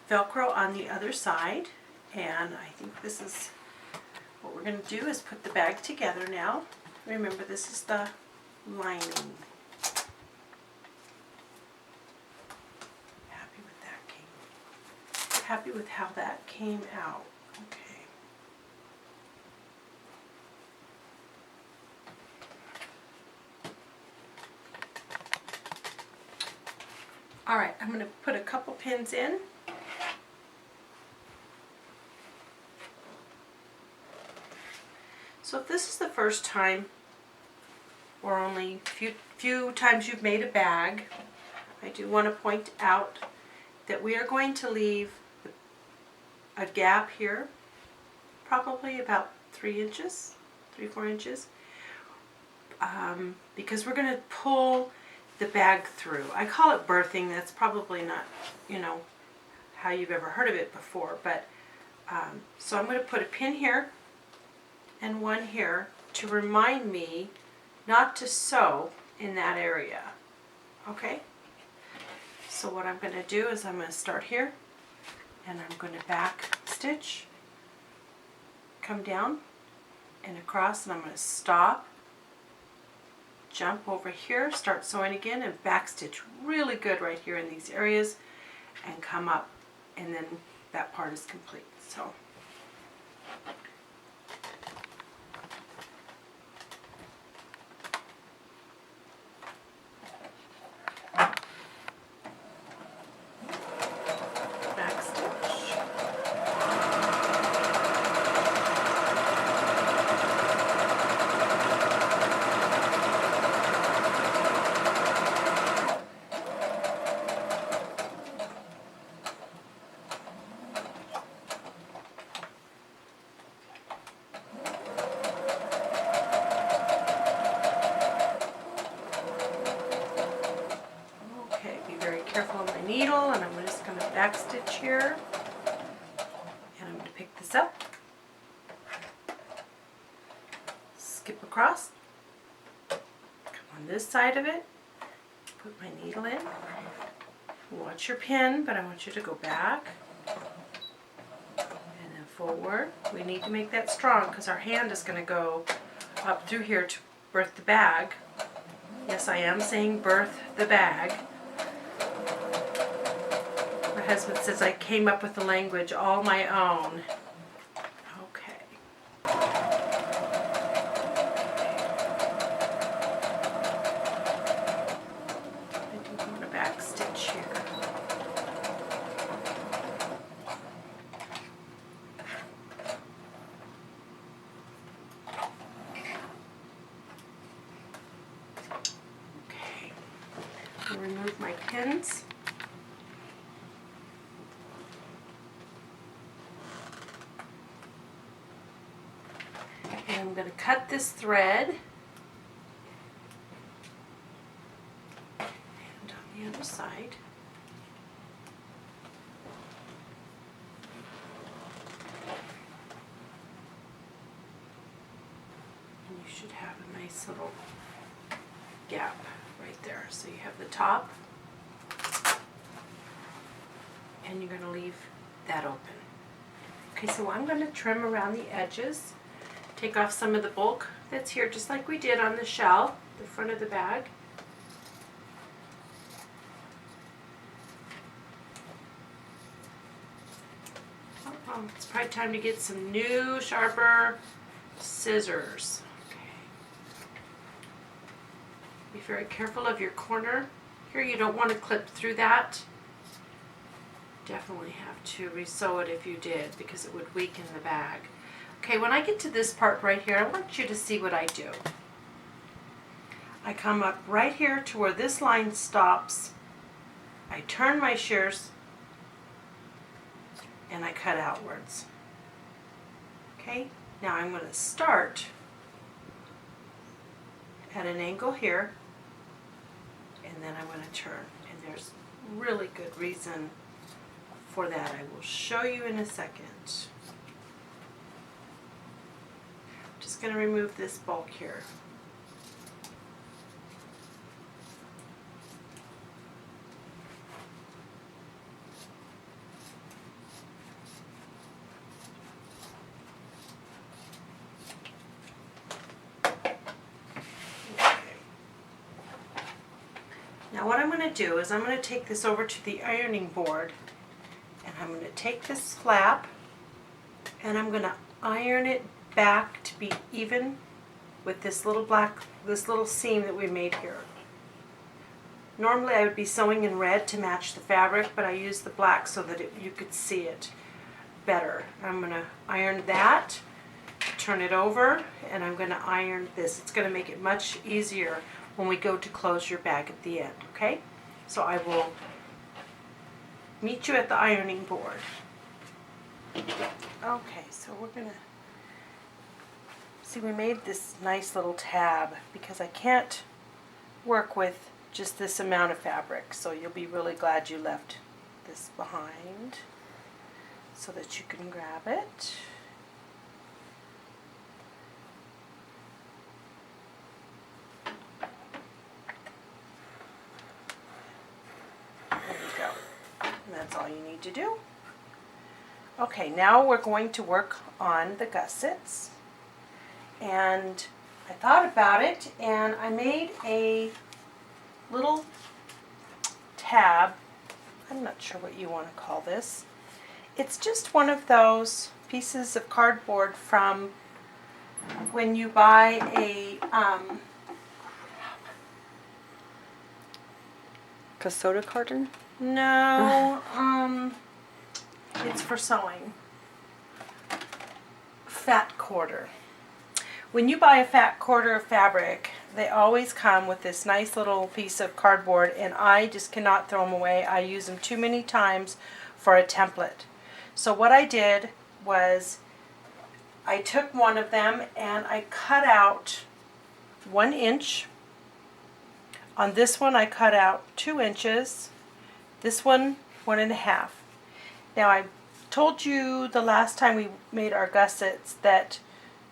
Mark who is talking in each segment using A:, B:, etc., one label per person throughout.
A: Velcro on the other side, and I think this is what we're going to do is put the bag together now. Remember, this is the lining. Happy with that happy with how that came out. Okay. All right, I'm going to put a couple pins in. So if this is the first time, or only few times you've made a bag, I do want to point out that we are going to leave a gap here, probably about 3 inches, 3-4 inches, because we're going to pull the bag through. I call it birthing. That's probably not, how you've ever heard of it before, but so I'm going to put a pin here and one here to remind me not to sew in that area. Okay? So what I'm going to do is I'm going to start here, and I'm going to back stitch, come down and across, and I'm going to stop, jump over here, start sewing again, and back stitch really good right here in these areas, and come up, and then that part is complete. So back stitch, okay, be very careful on my needle, and I'm just going to back stitch here, and I'm going to pick this up, skip across, come on this side of it, put my needle in, watch your pin, but I want you to go back, and then forward. We need to make that strong because our hand is going to go up through here to birth the bag. Yes, I am saying birth the bag. My husband says I came up with the language all my own. Okay. I do want to back stitch here. Okay. I'll remove my pins. And I'm going to cut this thread, and on the other side, and you should have a nice little gap right there. So you have the top, and you're going to leave that open. Okay, so I'm going to trim around the edges. Take off some of the bulk that's here, just like we did on the shell, the front of the bag. It's probably time to get some new, sharper scissors. Okay. Be very careful of your corner. Here you don't want to clip through that. Definitely have to resew it if you did, because it would weaken the bag. Okay, when I get to this part right here, I want you to see what I do. I come up right here to where this line stops. I turn my shears and I cut outwards. Okay, now I'm going to start at an angle here, and then I'm going to turn. And there's really good reason for that. I will show you in a second. Just going to remove this bulk here. Now what I'm going to do is I'm going to take this over to the ironing board, and I'm going to take this flap and I'm going to iron it back to be even with this little seam that we made here. Normally I would be sewing in red to match the fabric, but I used the black so that you could see it better. I'm going to iron that, turn it over, and I'm going to iron this. It's going to make it much easier when we go to close your bag at the end, okay? So I will meet you at the ironing board. Okay, so we're going to see, we made this nice little tab because I can't work with just this amount of fabric, so you'll be really glad you left this behind so that you can grab it. There you go. And that's all you need to do. Okay, now we're going to work on the gussets. And I thought about it, and I made a little tab. I'm not sure what you want to call this. It's just one of those pieces of cardboard from when you buy a
B: soda carton?
A: no, it's for sewing. Fat quarter. When you buy a fat quarter of fabric, they always come with this nice little piece of cardboard, and I just cannot throw them away. I use them too many times for a template. So what I did was I took one of them and I cut out 1 inch. On this one I cut out 2 inches. This one 1.5. Now I told you the last time we made our gussets that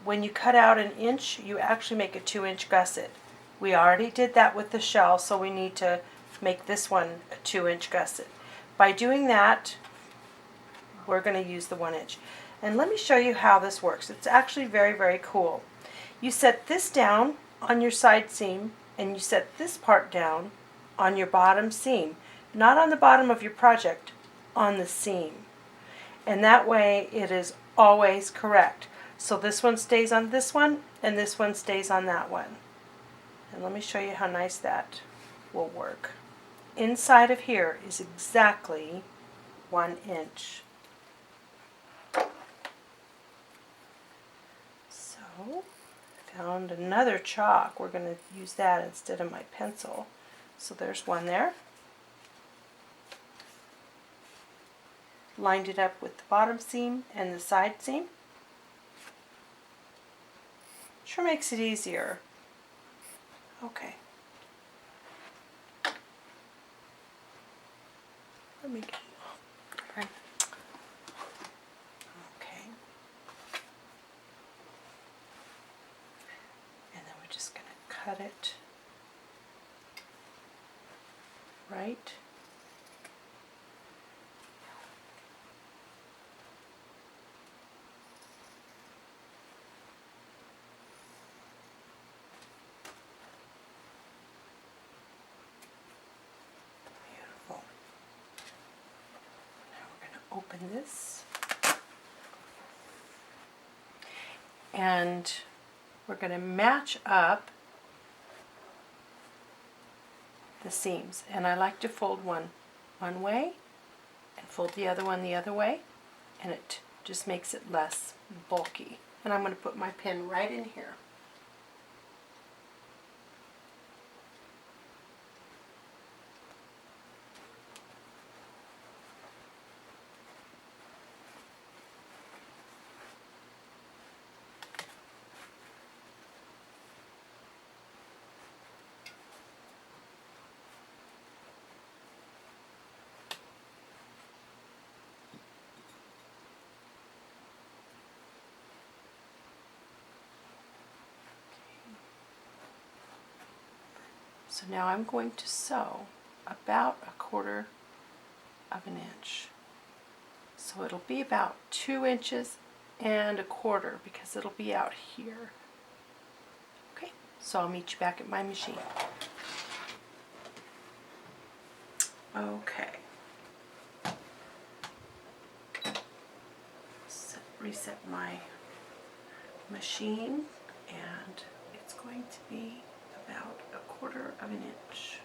A: when you cut out 1 inch, you actually make a 2-inch gusset. We already did that with the shell, so we need to make this one a 2-inch gusset. By doing that, we're going to use the 1 inch. And let me show you how this works. It's actually very, very cool. You set this down on your side seam, and you set this part down on your bottom seam. Not on the bottom of your project, on the seam. And that way it is always correct. So this one stays on this one, and this one stays on that one. And let me show you how nice that will work. Inside of here is exactly 1 inch. So, I found another chalk. We're going to use that instead of my pencil. So there's one there. Lined it up with the bottom seam and the side seam. Sure makes it easier. Okay. Let me get
B: Right.
A: okay. And then we're just going to cut it right. Open this, and we're going to match up the seams, and I like to fold one way and fold the other one the other way, and it just makes it less bulky. And I'm going to put my pin right in here. So now I'm going to sew about 1/4 of an inch. So it'll be about 2 inches and 1/4 because it'll be out here. Okay, so I'll meet you back at my machine. Okay. Reset my machine, and it's going to be about 1/4 of an inch.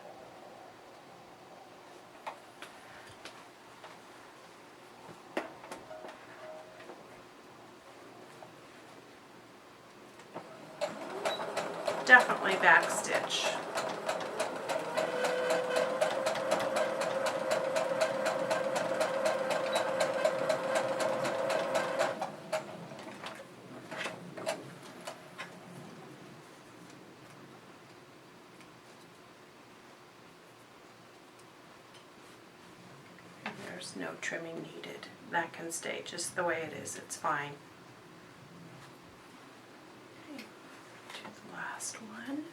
A: Definitely backstitch. There's no trimming needed. That can stay just the way it is. It's fine. Okay, do the last one.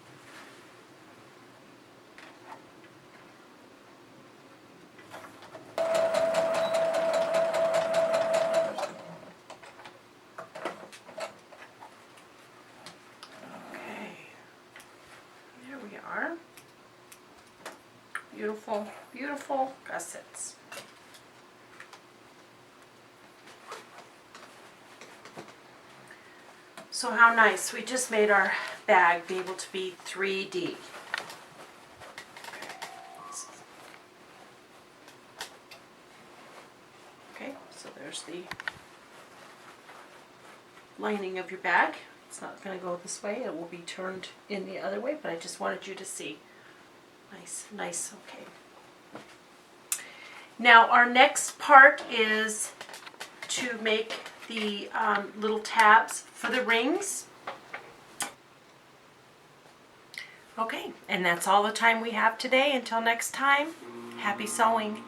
A: Okay, there we are. Beautiful, beautiful gussets. So how nice. We just made our bag be able to be 3D. Okay, so there's the lining of your bag. It's not going to go this way. It will be turned in the other way, but I just wanted you to see. Nice, nice, okay. Now our next part is to make the little tabs for the rings. Okay, and that's all the time we have today. Until next time, happy sewing.